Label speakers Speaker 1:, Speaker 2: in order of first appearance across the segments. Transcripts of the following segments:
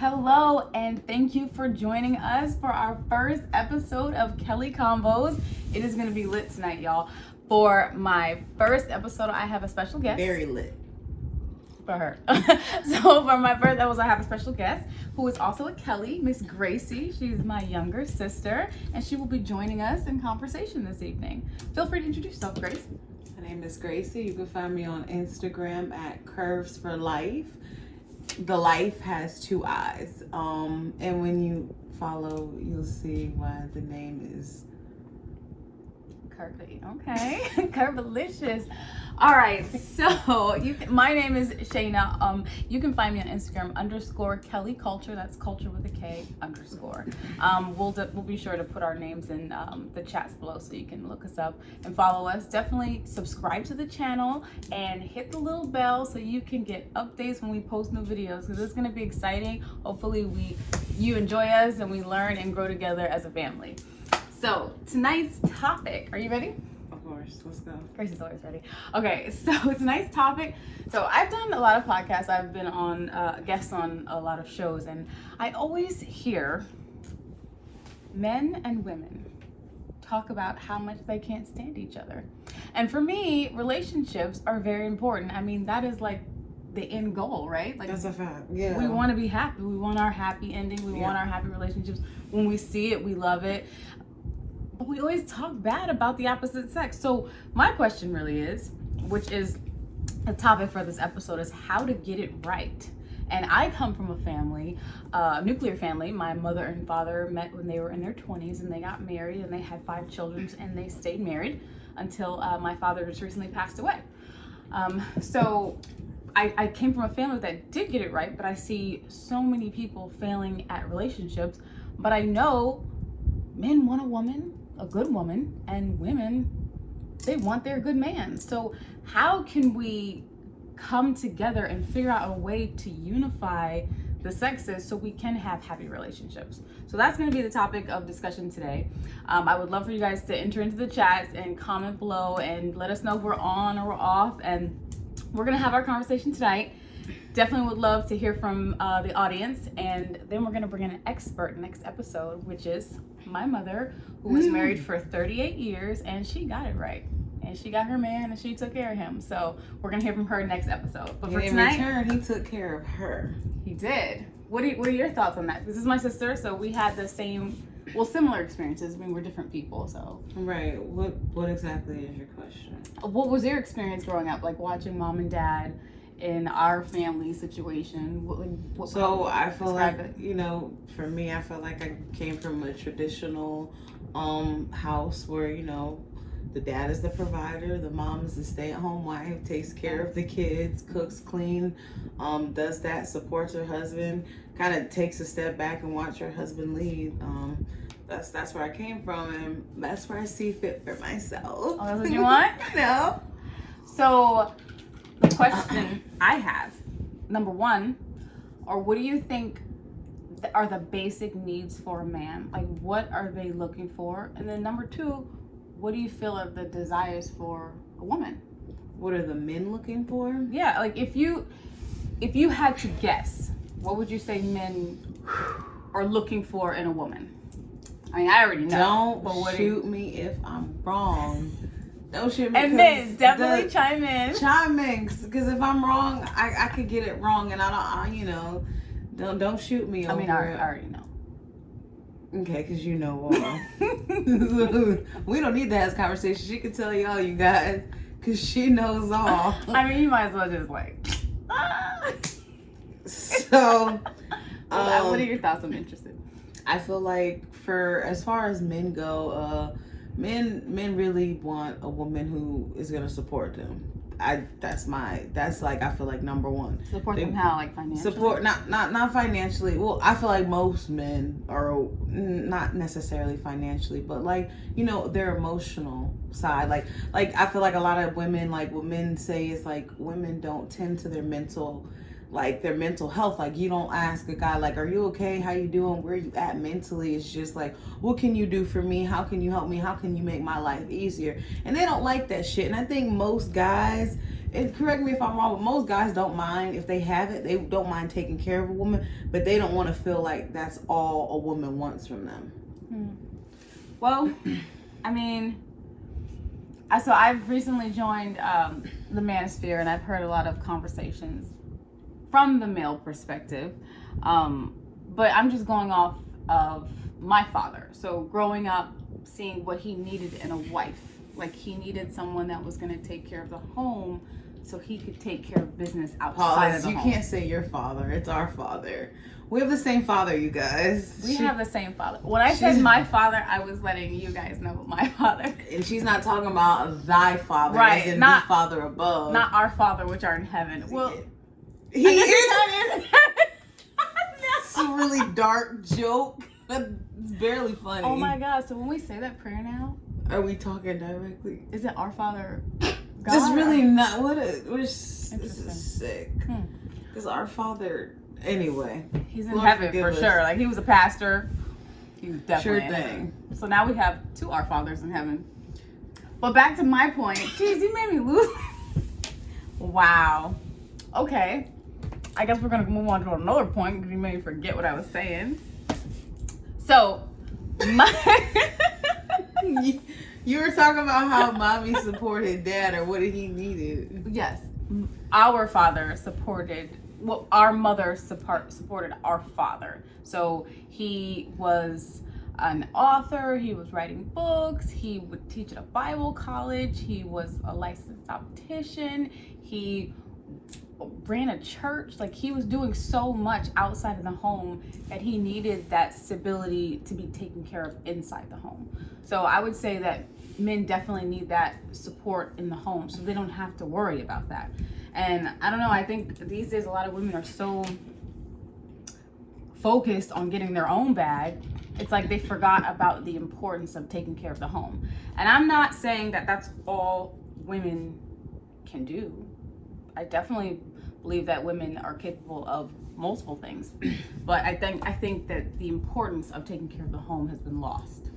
Speaker 1: Hello, and thank you for joining us for our first episode of Kelly Combos. It is going to be lit tonight, y'all. For my first episode, I have a special guest.
Speaker 2: Very lit.
Speaker 1: For her. So for my first episode, I have a special guest who is also a Kelly, Miss Gracie. She's my younger sister, and she will be joining us in conversation this evening. Feel free to introduce yourself, Grace.
Speaker 2: My name is Gracie. You can find me on Instagram at Curves for Life. The life has two eyes. And when you follow, you'll see why the name is
Speaker 1: Curvy. Okay. Curvilicious. All right. So my name is Shayna. You can find me on Instagram _Kelly Culture. That's culture with a K _. We'll be sure to put our names in the chats below so you can look us up and follow us. Definitely subscribe to the channel and hit the little bell so you can get updates when we post new videos, because it's going to be exciting. Hopefully you enjoy us and we learn and grow together as a family. So tonight's topic, are you ready?
Speaker 2: Of course, let's go.
Speaker 1: Gracie's always ready. Okay, so tonight's topic. So I've done a lot of podcasts. I've been on guests on a lot of shows, and I always hear men and women talk about how much they can't stand each other. And for me, relationships are very important. I mean, that is like the end goal, right? Like,
Speaker 2: that's a fact. Yeah.
Speaker 1: We want to be happy. We want our happy ending. We want our happy relationships. When we see it, we love it. But we always talk bad about the opposite sex. So my question really is, which is the topic for this episode, is how to get it right. And I come from a family, nuclear family. My mother and father met when they were in their 20s, and they got married, and they had 5 children, and they stayed married until my father just recently passed away. So I came from a family that did get it right, but I see so many people failing at relationships. But I know men want a good woman, and women, they want their good man. So how can we come together and figure out a way to unify the sexes so we can have happy relationships? So that's going to be the topic of discussion today. I would love for you guys to enter into the chats and comment below and let us know if we're on or we're off, and we're going to have our conversation tonight. Definitely would love to hear from the audience, and then we're going to bring in an expert next episode, which is my mother, who was married for 38 years, and she got it right. And she got her man, and she took care of him. So we're going to hear from her next episode. But for tonight,
Speaker 2: in return, he took care of her.
Speaker 1: He did. What are your thoughts on that? This is my sister, so we had the similar experiences. I mean, we're different people, so.
Speaker 2: Right. What exactly is your question?
Speaker 1: What was your experience growing up, like watching mom and dad in our family situation?
Speaker 2: I feel like, for me, I felt like I came from a traditional house where, the dad is the provider, the mom is the stay-at-home wife, takes care of the kids, cooks, clean, does that, supports her husband, kind of takes a step back and watch her husband lead. That's where I came from, and that's where I see fit for myself.
Speaker 1: Oh, that's what you want?
Speaker 2: No.
Speaker 1: So the question I have, number one, or what do you think are the basic needs for a man? Like, what are they looking for? And then number two, what do you feel are the desires for a woman?
Speaker 2: What are the men looking for?
Speaker 1: Yeah, like if you had to guess, what would you say men are looking for in a woman? I mean, I already know.
Speaker 2: Don't shoot me if I'm wrong. Don't shoot me.
Speaker 1: And men, definitely chime in.
Speaker 2: Chime in, because if I'm wrong, I could get it wrong, and don't shoot me.
Speaker 1: I mean, I already know.
Speaker 2: Okay, because you know all. We don't need to have this conversation. She can tell y'all, you guys, because she knows all.
Speaker 1: I mean, you might as well just
Speaker 2: So,
Speaker 1: what are your thoughts? I'm interested.
Speaker 2: I feel like as far as men go, men really want a woman who is gonna support them. I feel like number one.
Speaker 1: Support them how, like financially?
Speaker 2: Support not financially. Well, I feel like most men are not necessarily financially, but their emotional side. Like I feel like a lot of women, like what men say is like women don't tend to their mental health. Like, you don't ask a guy like, are you okay? How you doing? Where you at mentally? It's just like, what can you do for me? How can you help me? How can you make my life easier? And they don't like that shit. And I think most guys and correct me if I'm wrong, but most guys don't mind if they have it. They don't mind taking care of a woman, but they don't want to feel like that's all a woman wants from them.
Speaker 1: Well, I mean, so I've recently joined the Manosphere, and I've heard a lot of conversations from the male perspective, but I'm just going off of my father. So growing up, seeing what he needed in a wife, like he needed someone that was going to take care of the home so he could take care of business outside of the home.
Speaker 2: You can't say your father, it's our father. We have the same father, you guys.
Speaker 1: We have the same father. When I said my father, I was letting you guys know my father.
Speaker 2: And she's not talking about thy father,
Speaker 1: right?
Speaker 2: As in
Speaker 1: not
Speaker 2: the father above,
Speaker 1: not our Father which art in heaven. Well,
Speaker 2: he is.
Speaker 1: He's
Speaker 2: It's a really dark joke. It's barely funny.
Speaker 1: Oh my God! So when we say that prayer now,
Speaker 2: are we talking directly?
Speaker 1: Is it our Father? God?
Speaker 2: It's really not. This is sick. Because our Father, anyway,
Speaker 1: he's in heaven for sure. Like he was a pastor. He was definitely
Speaker 2: sure thing.
Speaker 1: So now we have two Our Fathers in heaven. But back to my point. Jeez, you made me lose. Wow. Okay. I guess we're gonna move on to another point because you made me forget what I was saying. So,
Speaker 2: you were talking about how mommy supported dad or what he needed.
Speaker 1: Yes, our father supported. Well, our mother supported our father. So he was an author. He was writing books. He would teach at a Bible college. He was a licensed optician. He ran a church. Like he was doing so much outside of the home that he needed that stability to be taken care of inside the home. So I would say that men definitely need that support in the home so they don't have to worry about that. And I don't know, I think these days a lot of women are so focused on getting their own bag, it's like they forgot about the importance of taking care of the home. And I'm not saying that that's all women can do. I definitely believe that women are capable of multiple things, but I think that the importance of taking care of the home has been lost.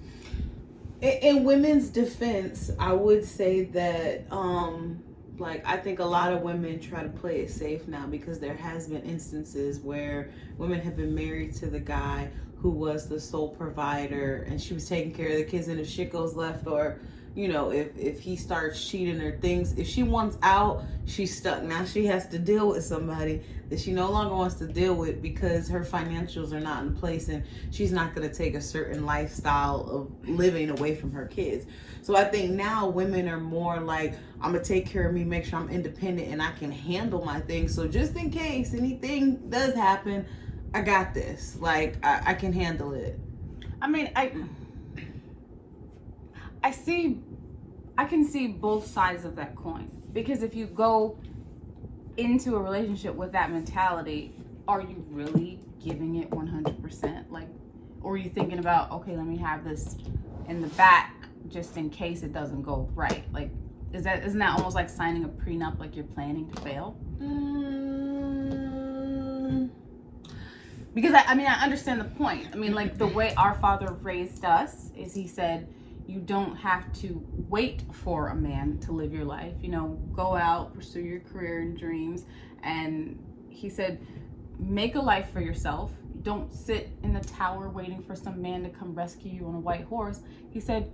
Speaker 2: In women's defense, I would say that I think a lot of women try to play it safe now because there has been instances where women have been married to the guy who was the sole provider and she was taking care of the kids, and if shit goes left, or if he starts cheating or things, if she wants out, she's stuck. Now she has to deal with somebody that she no longer wants to deal with because her financials are not in place and she's not going to take a certain lifestyle of living away from her kids. So I think now women are more like, I'm going to take care of me, make sure I'm independent and I can handle my things. So just in case anything does happen, I got this. Like, I can handle it.
Speaker 1: I mean, I can see both sides of that coin, because if you go into a relationship with that mentality, are you really giving it 100%? Like, or are you thinking about, okay, let me have this in the back just in case it doesn't go right? Like, isn't that almost like signing a prenup, like you're planning to fail? Because I understand the point. I mean, like the way our father raised us is he said, you don't have to wait for a man to live your life. Go out, pursue your career and dreams. And he said, make a life for yourself. Don't sit in the tower waiting for some man to come rescue you on a white horse. He said,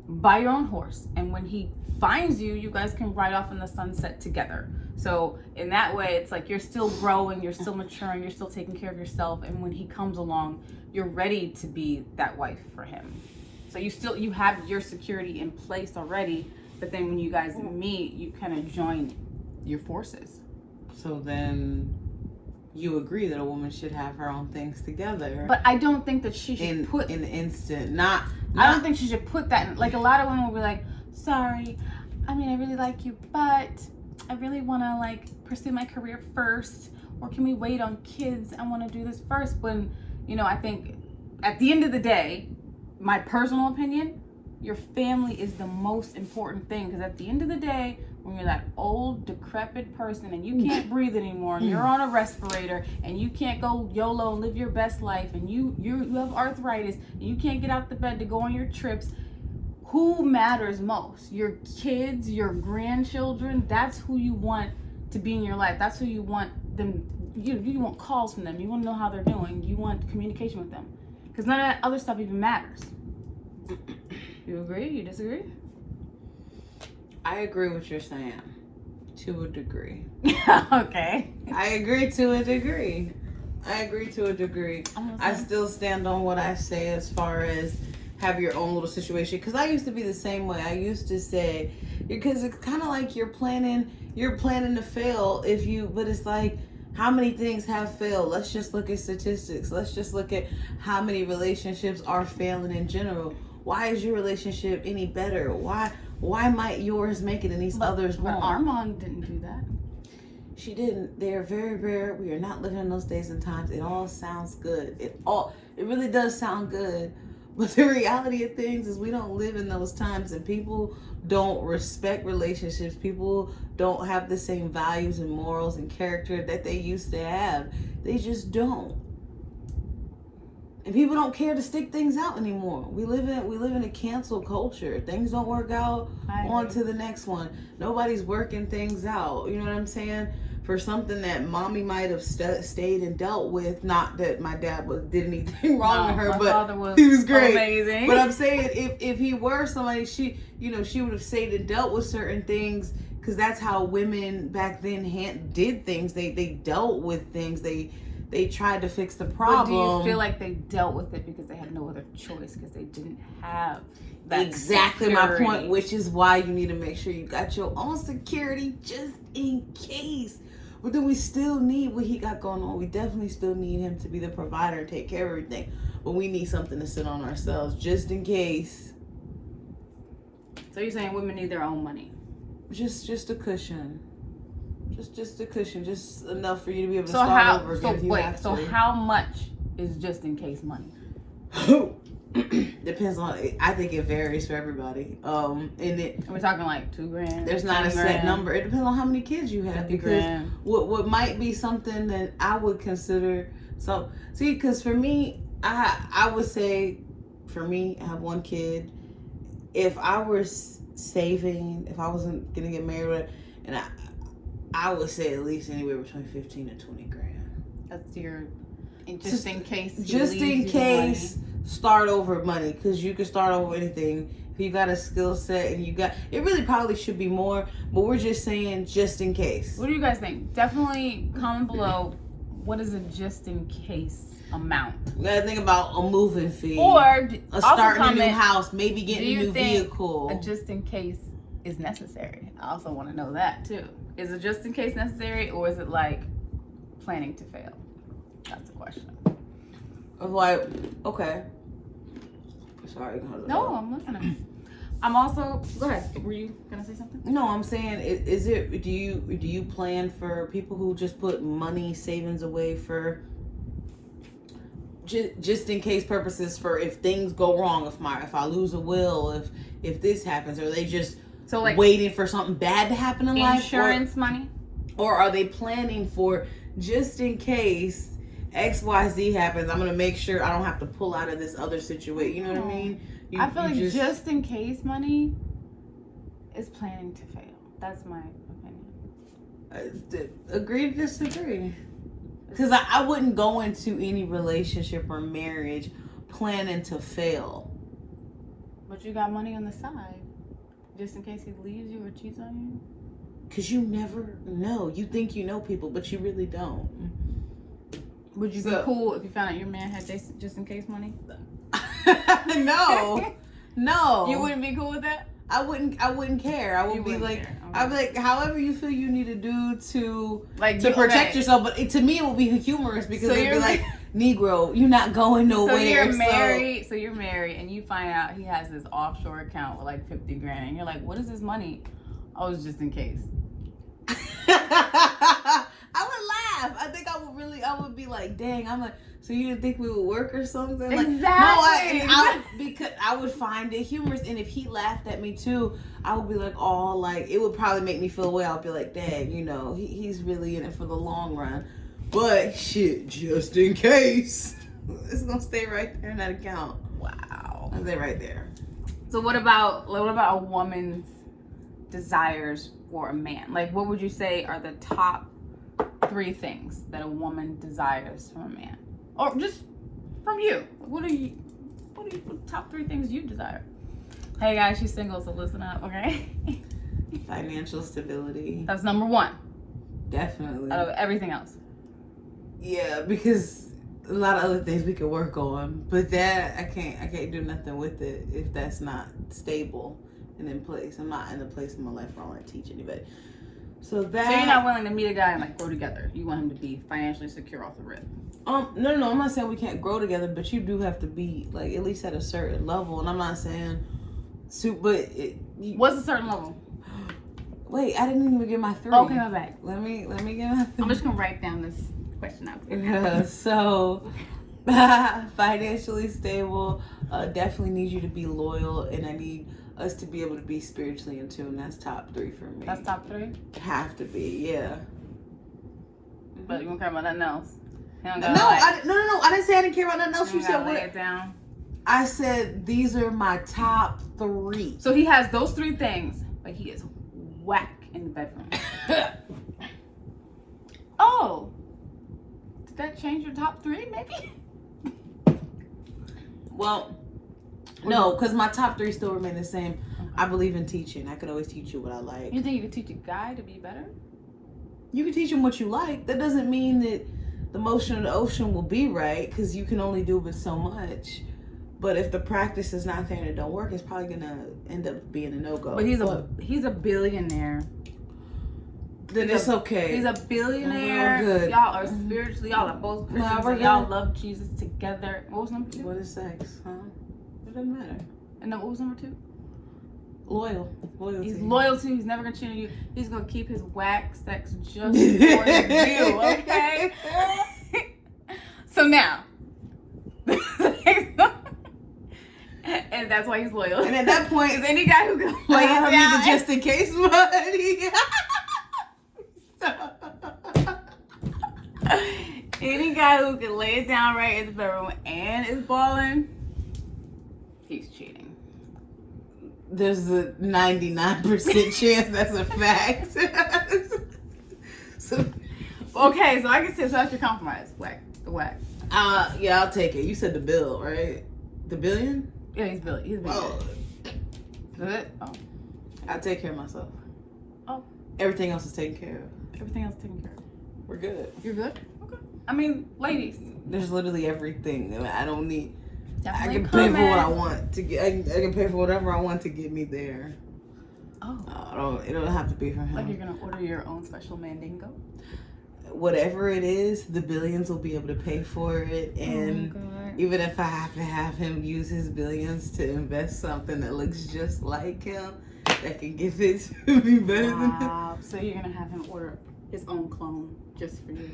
Speaker 1: buy your own horse. And when he finds you, you guys can ride off in the sunset together. So in that way, it's like you're still growing, you're still maturing, you're still taking care of yourself. And when he comes along, you're ready to be that wife for him. So you have your security in place already, but then when you guys meet, you kind of join your forces.
Speaker 2: So then you agree that a woman should have her own things together.
Speaker 1: But I don't think that she should put
Speaker 2: in the instant.
Speaker 1: I don't think she should put that in. Like a lot of women will be like, sorry, I mean, I really like you, but I really want to pursue my career first, or can we wait on kids? I want to do this first. When, I think at the end of the day, my personal opinion, your family is the most important thing, because at the end of the day, when you're that old, decrepit person and you can't breathe anymore and you're on a respirator and you can't go YOLO and live your best life, and you have arthritis and you can't get out the bed to go on your trips, who matters most? Your kids, your grandchildren? That's who you want to be in your life. That's who you want them. You want calls from them. You want to know how they're doing. You want communication with them. Because none of that other stuff even matters. You agree? You disagree?
Speaker 2: I agree with what you're saying. To a degree.
Speaker 1: Okay.
Speaker 2: I agree to a degree. I still stand on what I say as far as have your own little situation. Because I used to be the same way. I used to say, because it's kind of like you're planning to fail but it's like, how many things have failed? Let's just look at statistics. Let's just look at how many relationships are failing in general. Why is your relationship any better? Why might yours make it and these others won't?
Speaker 1: But Armand didn't do that.
Speaker 2: She didn't. They're very rare. We are not living in those days and times. It all sounds good. It really does sound good. But the reality of things is we don't live in those times, and people don't respect relationships. People don't have the same values and morals and character that they used to have. They just don't. And people don't care to stick things out anymore. We live in a cancel culture. Things don't work out, on to the next one. Nobody's working things out. You know what I'm saying? For something that mommy might have stayed and dealt with. Not that my dad did anything wrong with her, but he was great.
Speaker 1: Amazing.
Speaker 2: But I'm saying if he were somebody, she would have stayed and dealt with certain things, because that's how women back then did things. They dealt with things. They tried to fix the problem.
Speaker 1: But do you feel like they dealt with it because they had no other choice, because they didn't have that
Speaker 2: exactly
Speaker 1: security?
Speaker 2: My point, which is why you need to make sure you got your own security just in case. But then we still need what he got going on. We definitely still need him to be the provider and take care of everything. But we need something to sit on ourselves just in case.
Speaker 1: So you're saying women need their own money?
Speaker 2: Just a cushion. Just a cushion, just enough for you to be able to start over again if you have to.
Speaker 1: So how much is just in case money?
Speaker 2: Depends on. I think it varies for everybody. And
Speaker 1: we're talking like $2,000.
Speaker 2: There's not a set number. It depends on how many kids you have. Because what might be something that I would consider. So see, because for me, I would say, for me, I have one kid. If I were saving, if I wasn't gonna get married, and I would say at least anywhere between 15 to 20 grand.
Speaker 1: That's your just in case.
Speaker 2: Just in case, start over money, because you can start over anything. If you got a skill set and it really probably should be more, but we're just saying just in case.
Speaker 1: What do you guys think? Definitely comment below. What is a just in case amount?
Speaker 2: You gotta think about a moving fee,
Speaker 1: or
Speaker 2: starting a new house, maybe getting a new vehicle.
Speaker 1: A just in case is necessary. I also want to know that too. Is it just in case necessary, or is it like planning to fail? That's the question.
Speaker 2: Like, okay. Sorry.
Speaker 1: No, I'm listening. I'm also, go ahead. Were you gonna say something?
Speaker 2: No, I'm saying, is it? Do you plan for people who just put money savings away for just in case purposes, for if things go wrong, if I lose a will, if this happens, or are they just like waiting for something bad to happen in life?
Speaker 1: Insurance money?
Speaker 2: Or are they planning for just in case XYZ happens, I'm going to make sure I don't have to pull out of this other situation. You know what I mean?
Speaker 1: I feel like just in case money is planning to fail. That's my opinion.
Speaker 2: Agree to disagree. Because I wouldn't go into any relationship or marriage planning to fail.
Speaker 1: But you got money on the side. Just in case he leaves you or cheats on you?
Speaker 2: Because you never know. You think you know people, but you really don't.
Speaker 1: Would you be cool if you found out your man had just in case money?
Speaker 2: No. No.
Speaker 1: You wouldn't be cool with that?
Speaker 2: I wouldn't care. I would be like, okay. I'd be like, however you feel you need to do to protect yourself. But to me, it would be humorous, because it'd be like, Negro, you're not going nowhere.
Speaker 1: So you're married, and you find out he has this offshore account with like 50 grand, and you're like, what is this money? Oh, it's just in case.
Speaker 2: I would laugh. I think I would be like, dang. I'm like, so you didn't think we would work or something?
Speaker 1: Exactly.
Speaker 2: No, because I would find it humorous, and if he laughed at me too, I would be like, oh, like, it would probably make me feel away. I'll be like, dang, he's really in it for the long run. But shit, just in case, it's gonna stay right there in that account.
Speaker 1: Wow.
Speaker 2: I'll stay right there.
Speaker 1: So what about a woman's desires for a man? Like, what would you say are the top 3 things that a woman desires from a man, or just from you? What are you top 3 things you desire? Hey guys, she's single, so listen up, okay?
Speaker 2: Financial stability.
Speaker 1: That's number 1.
Speaker 2: Definitely.
Speaker 1: Out of everything else.
Speaker 2: Yeah, because a lot of other things we could work on, but that I can't do nothing with it if that's not stable and in place. I'm not in a place in my life where I want to teach anybody. So
Speaker 1: you're not willing to meet a guy and like grow together. You want him to be financially secure off the rip.
Speaker 2: No, I'm not saying we can't grow together, but you do have to be like at least at a certain level. And I'm not saying,
Speaker 1: what's a certain level?
Speaker 2: Wait, I didn't even get my 3.
Speaker 1: Okay, my bad.
Speaker 2: Let me get my 3.
Speaker 1: I'm just gonna write down this question out.
Speaker 2: So financially stable, definitely need you to be loyal, and I need us to be able to be spiritually in tune. That's top 3 for me.
Speaker 1: That's top 3?
Speaker 2: Have to be, yeah.
Speaker 1: But you don't care about nothing else?
Speaker 2: No, I didn't say I didn't care about nothing else. You said
Speaker 1: lay
Speaker 2: what?
Speaker 1: It down.
Speaker 2: I said these are my top 3.
Speaker 1: So he has those 3 things, but he is whack in the bedroom. Oh, did that change your top 3 maybe?
Speaker 2: Well, no, because my top 3 still remain the same.
Speaker 1: Okay.
Speaker 2: I believe in teaching. I could always teach you what I like.
Speaker 1: You think you could teach a guy to be better?
Speaker 2: You can teach him what you like. That doesn't mean that the motion of the ocean will be right, because you can only do but so much. But if the practice is not there and it don't work, it's probably gonna end up being a no-go.
Speaker 1: But he's a billionaire.
Speaker 2: Then it's okay.
Speaker 1: He's a billionaire.
Speaker 2: Good.
Speaker 1: Y'all are spiritually. Y'all are both Christians.
Speaker 2: we're
Speaker 1: And y'all
Speaker 2: good.
Speaker 1: love Jesus together. What was number 2?
Speaker 2: What is sex? Huh? It doesn't matter.
Speaker 1: And then what was number 2?
Speaker 2: Loyalty.
Speaker 1: He's loyal to you. He's never gonna cheat on you. He's gonna keep his whack sex just for you. Okay. So now, and that's why he's loyal.
Speaker 2: And at that point,
Speaker 1: is any guy who can lay
Speaker 2: I
Speaker 1: it
Speaker 2: need
Speaker 1: down.
Speaker 2: the just in case money.
Speaker 1: Any guy who can lay it down right in the bedroom and is balling, he's cheating.
Speaker 2: There's a 99% chance that's a fact.
Speaker 1: Okay, so I can say so that's your compromise. The whack.
Speaker 2: Yeah, I'll take it. You said the bill, right? The billion?
Speaker 1: Yeah, he's Billy. He's Billy.
Speaker 2: Oh,
Speaker 1: Good. Oh.
Speaker 2: I'll take care of myself.
Speaker 1: Oh.
Speaker 2: Everything else is taken care of.
Speaker 1: Everything else taken care of.
Speaker 2: We're good.
Speaker 1: You're good? Okay. I mean, ladies.
Speaker 2: There's literally everything. I don't need.
Speaker 1: Definitely
Speaker 2: I can pay for what I want to get. I can pay for whatever I want to get me there.
Speaker 1: Oh.
Speaker 2: It don't have to be from him.
Speaker 1: Like you're gonna order your own special mandingo?
Speaker 2: Whatever it is, the billions will be able to pay for it, and even if I have to have him use his billions to invest something that looks just like him, that can give it to me better than him.
Speaker 1: Wow. So you're gonna have him order his own clone just for you.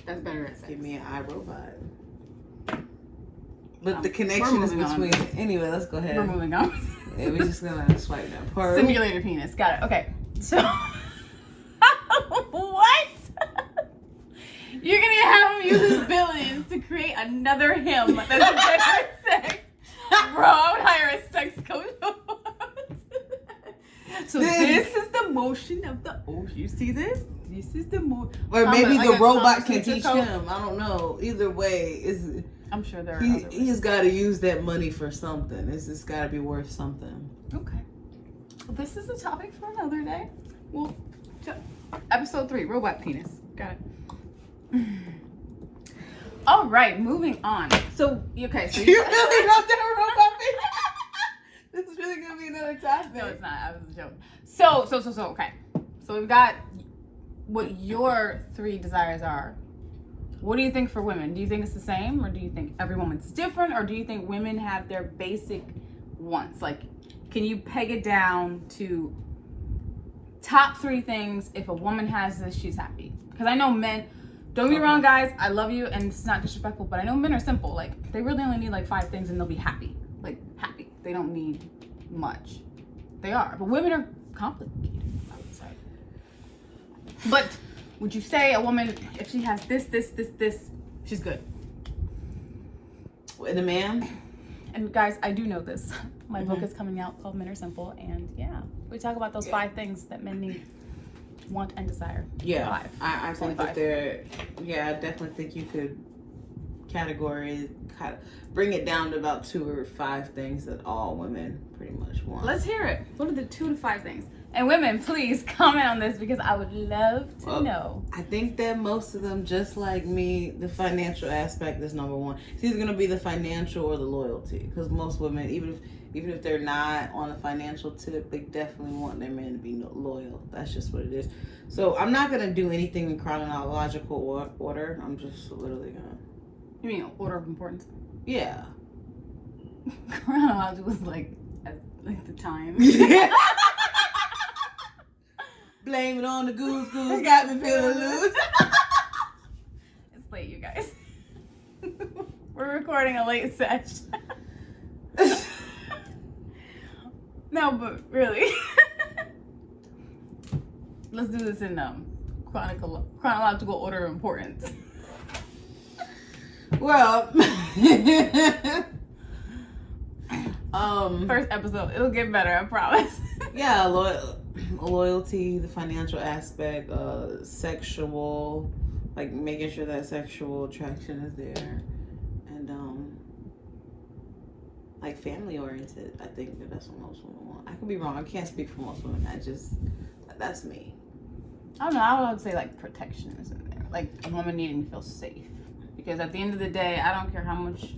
Speaker 1: That's better at sex.
Speaker 2: Give me an iRobot. But the connection is between. Anyway, let's go ahead.
Speaker 1: We're moving on.
Speaker 2: Yeah, we're just gonna swipe that part.
Speaker 1: Simulator penis. Got it. Okay. So what? You're gonna have him use his billions to create another him that's better at sex. Bro, I would hire a sex coach. So this is the motion of the ocean. You see this? This is the motion.
Speaker 2: Or maybe the robot can teach him. I don't know. Either way,
Speaker 1: I'm sure there are other ways.
Speaker 2: He's got to use that money for something. It's just got to be worth something.
Speaker 1: Okay. Well, this is a topic for another day. Well, episode 3, robot penis. Got it. All right, moving on. So, okay. So
Speaker 2: you really wrote that robot penis? This is really gonna be another topic.
Speaker 1: No, it's not. I was joking. So, okay. So we've got what your 3 desires are. What do you think for women? Do you think it's the same, or do you think every woman's different, or do you think women have their basic wants? Like, can you peg it down to top 3 things? If a woman has this, she's happy. Because I know men. Don't get me wrong, guys. I love you, and it's not disrespectful, but I know men are simple. Like, they really only need like 5 things, and they'll be happy. Like, happy. They don't need much. They are, but women are complicated, I would say. But would you say a woman, if she has this, she's good?
Speaker 2: And a man?
Speaker 1: And guys, I do know this. My book is coming out called Men Are Simple, and we talk about those 5 things that men need, want, and desire.
Speaker 2: Yeah,
Speaker 1: 5.
Speaker 2: I think that they're. Yeah, I definitely think you could bring it down to about 2 or 5 things that all women pretty much want.
Speaker 1: Let's hear it. What are the 2 to 5 things? And women, please comment on this because I would love to know.
Speaker 2: I think that most of them, just like me, the financial aspect is number 1. It's either going to be the financial or the loyalty, because most women, even if they're not on a financial tip, they definitely want their men to be loyal. That's just what it is. So I'm not going to do anything in chronological order. I'm just literally going to.
Speaker 1: You mean order of importance?
Speaker 2: Yeah.
Speaker 1: Chronological was like the time.
Speaker 2: Blame it on the goose got me feeling loose.
Speaker 1: It's late, you guys. We're recording a late session. No, but really. Let's do this in chronological order of importance.
Speaker 2: Well,
Speaker 1: first episode, it'll get better, I promise.
Speaker 2: Yeah, loyalty, the financial aspect, sexual, like making sure that sexual attraction is there, and like family oriented. I think that's what most women want. I could be wrong. I can't speak for most women. That's me.
Speaker 1: I don't know. I would say like protection is in there, like a woman needing to feel safe. Because at the end of the day, I don't care how much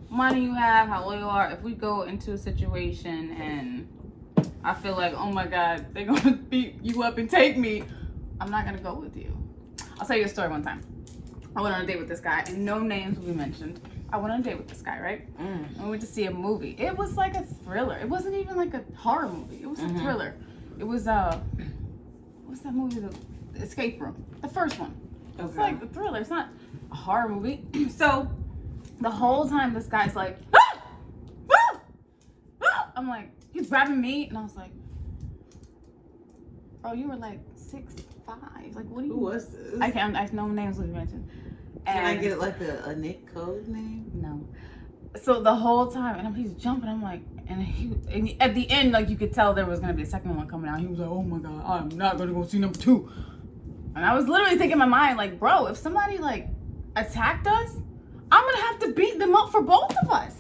Speaker 1: money you have, how loyal you are. If we go into a situation and I feel like, oh my God, they're going to beat you up and take me, I'm not going to go with you. I'll tell you a story one time. I went on a date with this guy, and no names will be mentioned. I went on a date with this guy, right? And we went to see a movie. It was like a thriller. It wasn't even like a horror movie. It was a thriller. It was, what's that movie? The Escape Room. The first one. It's like a thriller. It's not a horror movie. So the whole time this guy's like, ah! Ah! Ah! I'm like, he's grabbing me, and I was like, bro, you were like 6'5". Like, what are you?
Speaker 2: Who was this?
Speaker 1: I no names will be mentioned. And
Speaker 2: can I get like a Nick code name?
Speaker 1: No. So the whole time, and he's jumping, I'm like, and at the end, like, you could tell there was gonna be a second one coming out. He was like, oh my God, I'm not gonna go see number 2. And I was literally thinking in my mind, like, bro, if somebody like attacked us, I'm gonna have to beat them up for both of us.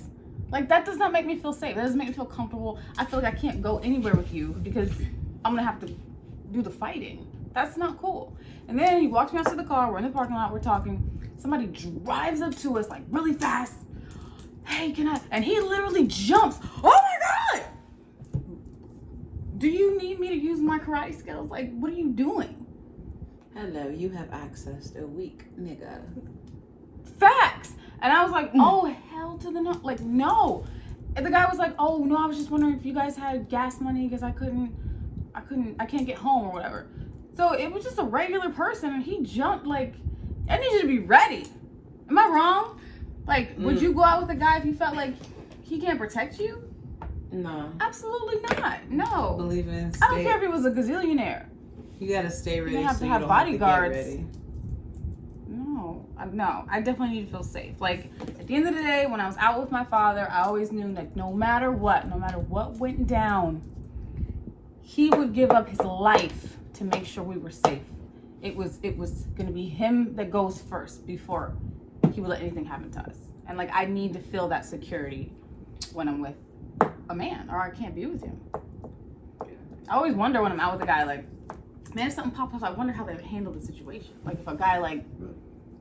Speaker 1: Like, that does not make me feel safe. That doesn't make me feel comfortable. I feel like I can't go anywhere with you because I'm gonna have to do the fighting. That's not cool. And then he walks me out to the car. We're in the parking lot. We're talking. Somebody drives up to us like really fast. Hey, can I? And he literally jumps. Oh my God! Do you need me to use my karate skills? Like, what are you doing?
Speaker 2: Hello, you have access to a weak nigga.
Speaker 1: Facts. And I was like, oh, hell to the no. Like, no. And the guy was like, oh, no, I was just wondering if you guys had gas money because I can't get home or whatever. So it was just a regular person, and he jumped. Like, I need you to be ready. Am I wrong? Like, would you go out with a guy if you felt like he can't protect you?
Speaker 2: No.
Speaker 1: Absolutely not. No.
Speaker 2: Believe in
Speaker 1: I don't care if he was a gazillionaire.
Speaker 2: You gotta stay ready.
Speaker 1: You have
Speaker 2: so
Speaker 1: to
Speaker 2: you
Speaker 1: have
Speaker 2: don't
Speaker 1: bodyguards.
Speaker 2: Have to get ready.
Speaker 1: No, I definitely need to feel safe. Like, at the end of the day, when I was out with my father, I always knew that no matter what went down, he would give up his life to make sure we were safe. It was gonna be him that goes first before he would let anything happen to us. And like, I need to feel that security when I'm with a man, or I can't be with him. I always wonder when I'm out with a guy, like, man, if something pops up, I wonder how they would handle the situation. Like, if a guy, like,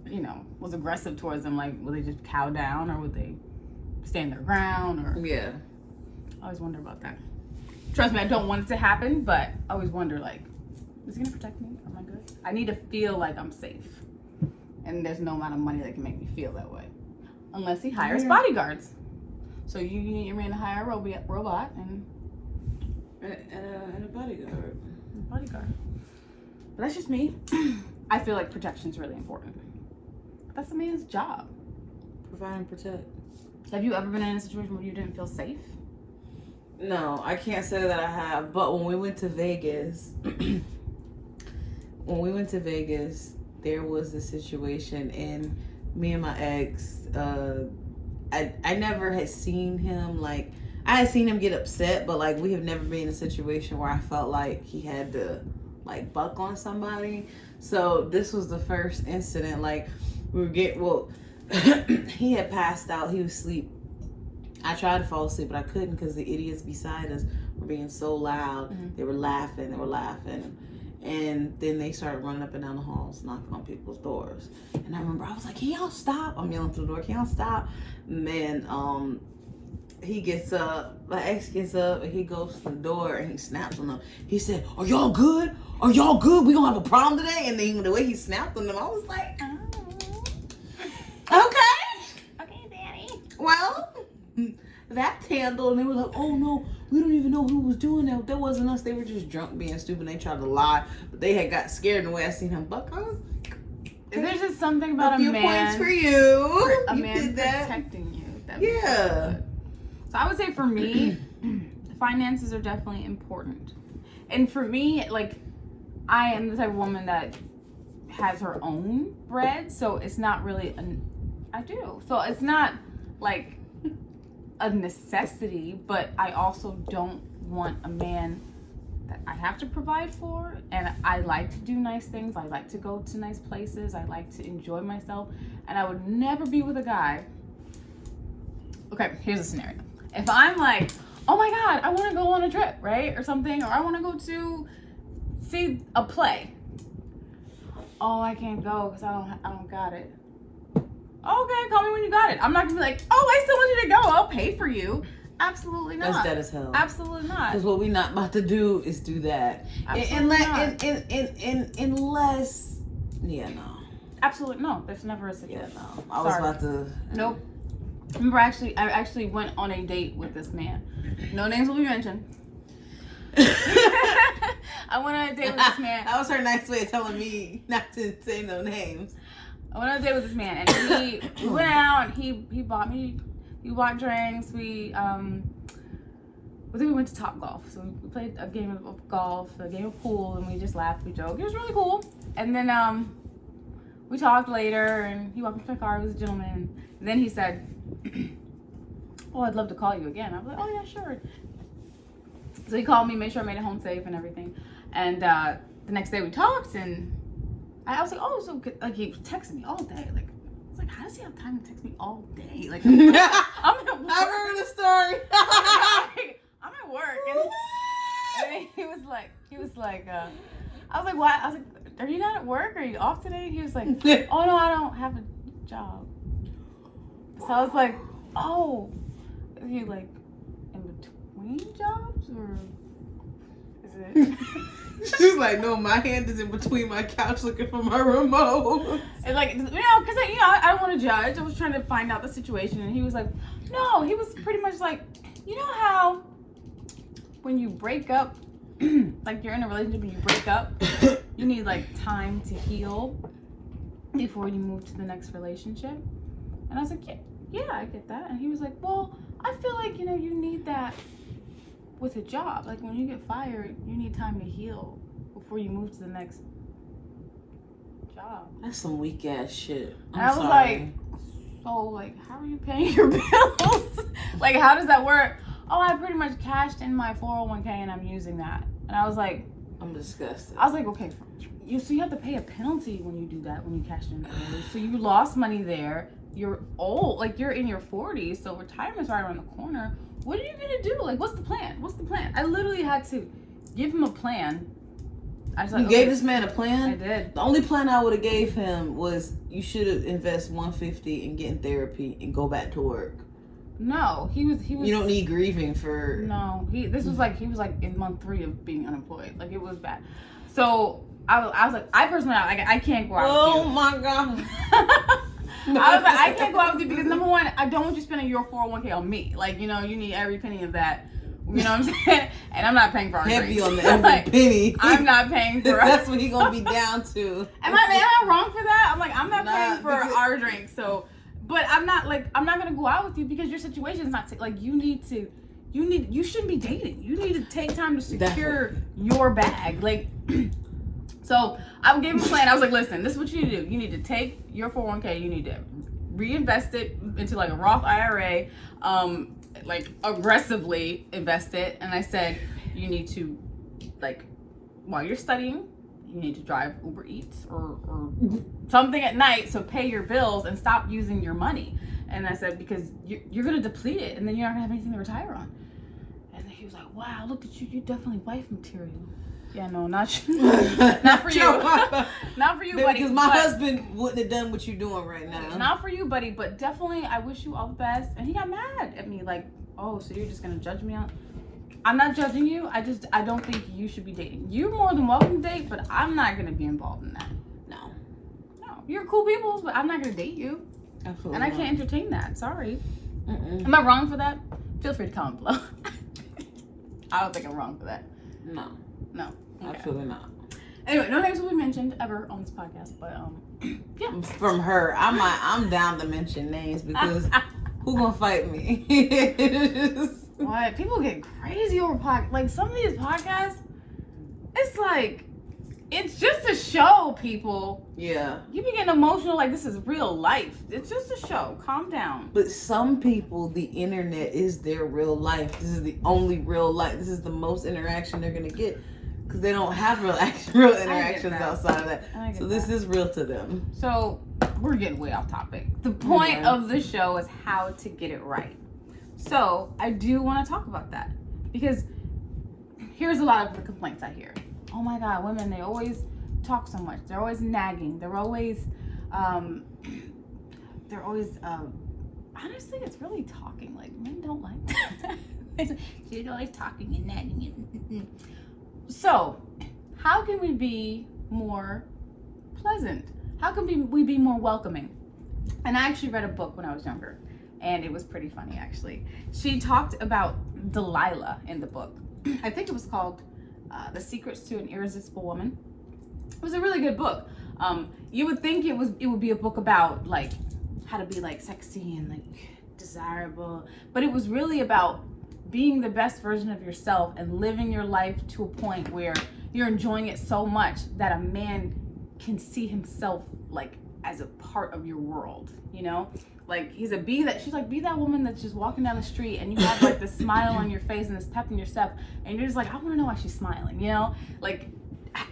Speaker 1: you know, was aggressive towards them, like, would they just cow down, or would they stand their ground? Or
Speaker 2: yeah,
Speaker 1: I always wonder about that. Trust me, I don't want it to happen, but I always wonder, like, is he gonna protect me? Am I good? I need to feel like I'm safe, and there's no amount of money that can make me feel that way, unless he hires bodyguards. So you need your man to hire a robot and
Speaker 2: a bodyguard.
Speaker 1: Bodyguard. But that's just me. I feel like protection's really important. That's a man's job.
Speaker 2: Provide and protect.
Speaker 1: Have you ever been in a situation where you didn't feel safe?
Speaker 2: No, I can't say that I have. But when we went to Vegas, there was a situation, and me and my ex, I never had seen him like, I had seen him get upset, but like we have never been in a situation where I felt like he had to like buck on somebody. So this was the first incident. Like he had passed out. He was asleep. I tried to fall asleep, but I couldn't because the idiots beside us were being so loud.
Speaker 1: Mm-hmm.
Speaker 2: They were laughing. And then they started running up and down the halls, knocking on people's doors. And I remember I was like, can y'all stop? I'm yelling through the door, can y'all stop? And then he gets up, my ex gets up, and he goes to the door and he snaps on them. He said, are y'all good? Are y'all good? We gonna have a problem today? And then the way he snapped on them, I was like, oh. Okay, Daddy. Well, that's handled. And they were like, oh no, we don't even know who was doing that. That wasn't us. They were just drunk being stupid. They tried to lie, but they had got scared. And the way I seen him buck, I was like,
Speaker 1: there's just something about
Speaker 2: a few
Speaker 1: man.
Speaker 2: points for you.
Speaker 1: A
Speaker 2: You
Speaker 1: man
Speaker 2: did that.
Speaker 1: protecting you. That
Speaker 2: Yeah.
Speaker 1: So I would say for me, finances are definitely important. And for me, like, I am the type of woman that has her own bread, so it's not really I do. So it's not like a necessity, but I also don't want a man that I have to provide for. And I like to do nice things. I like to go to nice places. I like to enjoy myself. And I would never be with a guy. Okay, here's a scenario. If I'm like, oh my God, I want to go on a trip, right? Or something, or I want to go to see a play. Oh, I can't go because I don't got it. Okay, call me when you got it. I'm not gonna be like, oh, I still want you to go. I'll pay for you. Absolutely not.
Speaker 2: That's dead as hell.
Speaker 1: Absolutely not.
Speaker 2: Because what we're not about to do is do that. Unless, yeah, no.
Speaker 1: Absolutely no. There's never a situation.
Speaker 2: Yeah, no. I was about to.
Speaker 1: Nope. Remember, I actually went on a date with this man. No names will be mentioned. I went on a date with this man.
Speaker 2: That was her nice way of telling me not to say no names.
Speaker 1: I went on a date with this man, and we went out. And he bought drinks. I think we went to Top Golf. So we played a game of golf, a game of pool, and we just laughed, we joked. It was really cool. And then we talked later, and he walked into my car. He was a gentleman. And then he said, "Oh, I'd love to call you again." I was like, "Oh yeah, sure." So he called me, made sure I made it home safe and everything. And the next day we talked, and I was like, "Oh, so good." Like he was texting me all day. Like I was like, "How does he have time to text me all day?" Like I'm at work.
Speaker 2: I remember the story.
Speaker 1: I'm at work, and he was like, I was like, "Why?" I was like, "Are you not at work? Are you off today?" He was like, "Oh no, I don't have a job." So I was like, "Oh, are you like in between jobs or is it?"
Speaker 2: She's like, "No, my hand is in between my couch looking for my remote."
Speaker 1: And like, because I don't want to judge. I was trying to find out the situation, and he was like, "No," he was pretty much like, you know how when you break up, like you're in a relationship and you break up, you need like time to heal before you move to the next relationship. And I was like, yeah, I get that. And he was like, well, I feel like, you need that with a job. Like when you get fired, you need time to heal before you move to the next job.
Speaker 2: That's some weak ass shit.
Speaker 1: And I was like, so like, how are you paying your bills? Like, how does that work? Oh, I pretty much cashed in my 401k and I'm using that. And I was like,
Speaker 2: I'm disgusted.
Speaker 1: I was like, okay, so you have to pay a penalty when you do that, when you cash in early. So you lost money there. You're old, like you're in your 40s, so retirement's right around the corner. What are you gonna do? Like, what's the plan? I literally had to give him a plan. I was like,
Speaker 2: you gave this man a plan?
Speaker 1: I did.
Speaker 2: The only plan I would have gave him was you should have invest $150 in getting therapy and go back to work.
Speaker 1: No, he was.
Speaker 2: You don't need grieving for.
Speaker 1: No, he was like in month 3 of being unemployed. Like it was bad. So I was like, I personally, I can't go out.
Speaker 2: Oh
Speaker 1: with you.
Speaker 2: my God.
Speaker 1: I was like, I can't go out with you because number one, I don't want you spending your 401k on me. Like, you need every penny of that. You know what I'm saying? And I'm not paying for our
Speaker 2: Heavy
Speaker 1: drinks.
Speaker 2: on the every penny.
Speaker 1: I'm not paying for
Speaker 2: That's what he gonna be down to.
Speaker 1: Am I wrong for that? I'm like, I'm not paying for our drinks. So, but I'm not gonna go out with you because your situation is not like you shouldn't be dating. You need to take time to secure your bag. Like, so I gave him a plan. I was like, listen, this is what you need to do. You need to take your 401k. You need to reinvest it into like a Roth IRA, like aggressively invest it. And I said, you need to, like, while you're studying, you need to drive Uber Eats or something at night, so pay your bills and stop using your money. And I said, because you're going to deplete it, and then you're not going to have anything to retire on. And then he was like, wow, look at you. You're definitely wife material. Yeah, no, not for you. Not for you, buddy.
Speaker 2: Because my husband wouldn't have done what you're doing right now.
Speaker 1: Not for you, buddy, but definitely I wish you all the best. And he got mad at me, like, oh, so you're just going to judge me on... I'm not judging you. I don't think you should be dating. You're more than welcome to date, but I'm not going to be involved in that. No. You're cool people, but I'm not going to date you. Absolutely. And I can't entertain that. Sorry. Am I wrong for that? Feel free to comment below. I don't think I'm wrong for that.
Speaker 2: No.
Speaker 1: Okay.
Speaker 2: Absolutely not.
Speaker 1: Anyway, no names will be mentioned ever on this podcast, but yeah.
Speaker 2: From her, I'm down to mention names because who gonna fight me?
Speaker 1: What? People get crazy over podcasts. Like, some of these podcasts, it's like, it's just a show, people.
Speaker 2: Yeah.
Speaker 1: You be getting emotional like this is real life. It's just a show. Calm down.
Speaker 2: But some people, the internet is their real life. This is the only real life. This is the most interaction they're going to get because they don't have real interactions outside of that. So this is real to them.
Speaker 1: So we're getting way off topic. The point of the show is how to get it right. So I do want to talk about that because here's a lot of the complaints I hear. Oh my God, women, they always talk so much. They're always nagging. They're always, honestly, it's really talking. Like, men don't like that. She's always talking and nagging. So how can we be more pleasant? How can we be more welcoming? And I actually read a book when I was younger. And it was pretty funny, actually. She talked about Delilah in the book. I think it was called The Secrets to an Irresistible Woman. It was a really good book. You would think it would be a book about like how to be like sexy and like desirable, but it was really about being the best version of yourself and living your life to a point where you're enjoying it so much that a man can see himself like as a part of your world, you know? Like, she's like, be that woman that's just walking down the street and you have like this smile on your face and this pep in your step and you're just like, I want to know why she's smiling, you know? Like,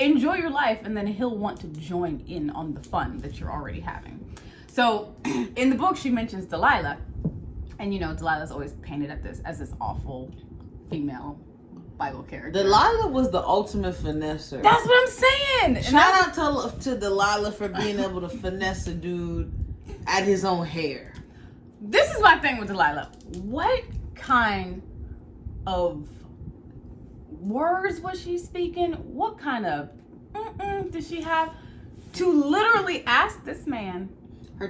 Speaker 1: enjoy your life and then he'll want to join in on the fun that you're already having. So in the book, she mentions Delilah. And you know, Delilah's always painted as this awful female Bible character.
Speaker 2: Delilah was the ultimate finesser.
Speaker 1: That's what I'm saying.
Speaker 2: Shout out to Delilah for being able to finesse a dude at his own hair.
Speaker 1: This is my thing with Delilah. What kind of words was she speaking? What kind of did she have to literally ask this man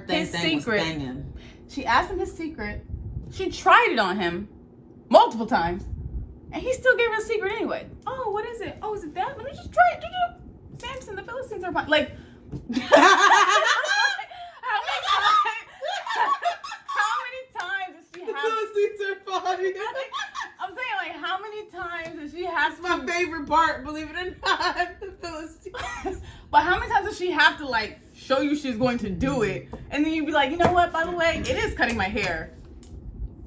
Speaker 1: his secret? She asked him his secret. She tried it on him multiple times. And he still gave her the secret anyway. Oh, what is it? Oh, is it that? Let me just try it. Samson, the Philistines are fine. Like, how many times does she have?
Speaker 2: The Philistines are fine.
Speaker 1: I'm saying, like, how many times does she have?
Speaker 2: That's my favorite part, believe it or not. The Philistines.
Speaker 1: But how many times does she have to, like, show you she's going to do it? And then you'd be like, you know what, by the way, it is cutting my hair.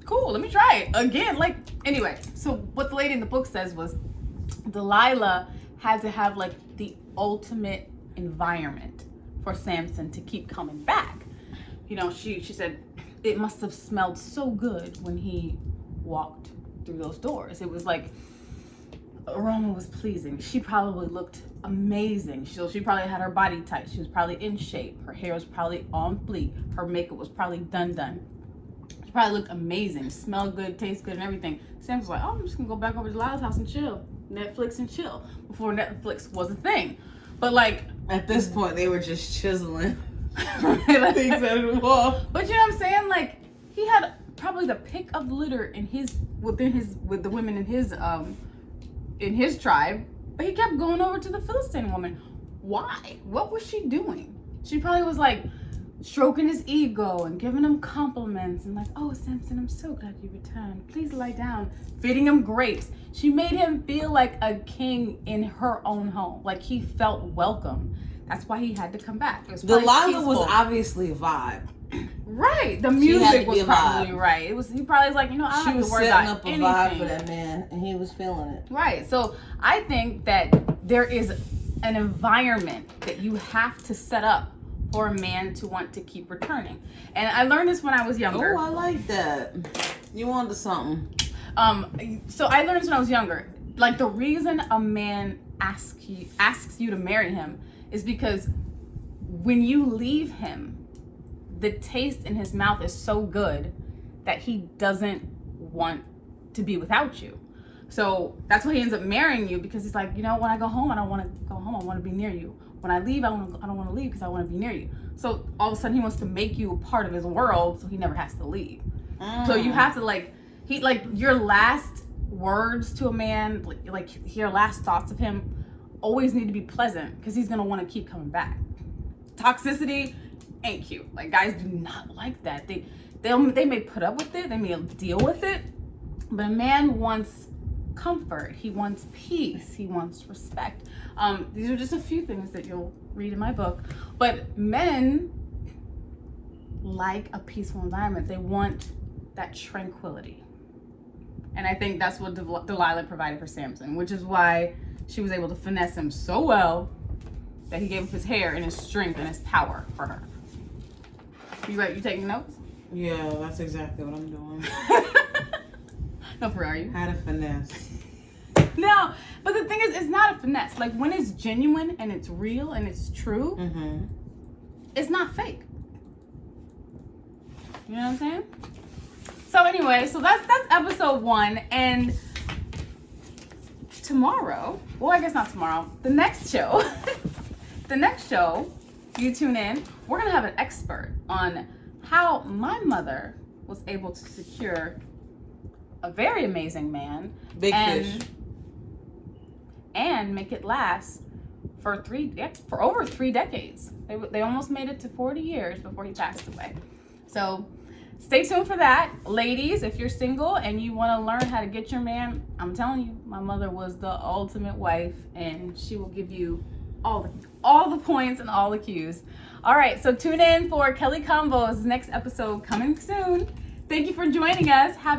Speaker 1: Cool, let me try it again. Like, anyway, so what the lady in the book says was Delilah had to have like the ultimate environment for Samson to keep coming back. You know, she said it must have smelled so good when he walked through those doors. It was like aroma was pleasing. She probably looked amazing. So she probably had her body tight. She was probably in shape. Her hair was probably on fleek. Her makeup was probably done. She probably looked amazing, smelled good, tastes good, and everything. Sam was like, oh, I'm just gonna go back over to Delilah's house and chill. Netflix and chill. Before Netflix was a thing. But like,
Speaker 2: at this point, they were just chiseling things out of the wall.
Speaker 1: But you know what I'm saying? Like, he had probably the pick of the litter with the women in his tribe. But he kept going over to the Philistine woman. Why? What was she doing? She probably was like stroking his ego and giving him compliments and like, oh, Samson, I'm so glad you returned. Please lie down. Feeding him grapes. She made him feel like a king in her own home. Like he felt welcome. That's why he had to come back.
Speaker 2: Delilah was obviously a vibe.
Speaker 1: Right. The
Speaker 3: She had
Speaker 1: music
Speaker 3: to
Speaker 1: was
Speaker 3: be a
Speaker 1: probably
Speaker 3: vibe.
Speaker 1: right. It was. He probably was like, you know, I don't
Speaker 3: She
Speaker 1: have
Speaker 3: was
Speaker 1: to worry
Speaker 3: setting
Speaker 1: about
Speaker 3: up a
Speaker 1: anything.
Speaker 3: vibe for that man, and he was feeling it.
Speaker 1: Right. So I think that there is an environment that you have to set up for a man to want to keep returning. And I learned this when I was younger.
Speaker 2: Oh, I like that. You onto something.
Speaker 1: So I learned this when I was younger. Like, the reason a man asks you to marry him is because when you leave him, the taste in his mouth is so good that he doesn't want to be without you. So that's why he ends up marrying you, because he's like, you know, when I go home, I don't want to go home. I want to be near you. When I leave, I don't want to leave because I want to be near you. So all of a sudden he wants to make you a part of his world, so he never has to leave. So you have to your last words to a man, like your last thoughts of him, always need to be pleasant, because he's gonna want to keep coming back. Toxicity ain't cute. Like, guys do not like that. They may put up with it, they may deal with it, but a man wants comfort, he wants peace, he wants respect. These are just a few things that you'll read in my book, but men like a peaceful environment. They want that tranquility, and I think that's what Delilah provided for Samson, which is why she was able to finesse him so well that he gave up his hair and his strength and his power for her. You taking notes?
Speaker 2: Yeah, that's exactly what I'm doing.
Speaker 1: No, for real, are you?
Speaker 2: How to finesse.
Speaker 1: No, but the thing is, it's not a finesse. Like, when it's genuine and it's real and it's true, it's not fake. You know what I'm saying? So anyway, so that's episode 1, and tomorrow, well, I guess not tomorrow, the next show, you tune in, we're gonna have an expert on how my mother was able to secure a very amazing man,
Speaker 2: Big fish.
Speaker 1: and make it last for over 3 decades. They almost made it to 40 years before he passed away. So stay tuned for that. Ladies, if you're single and you want to learn how to get your man, I'm telling you, my mother was the ultimate wife, and she will give you all the points and all the cues. All right, so tune in for Kelly Combos next episode coming soon. Thank you for joining us. Have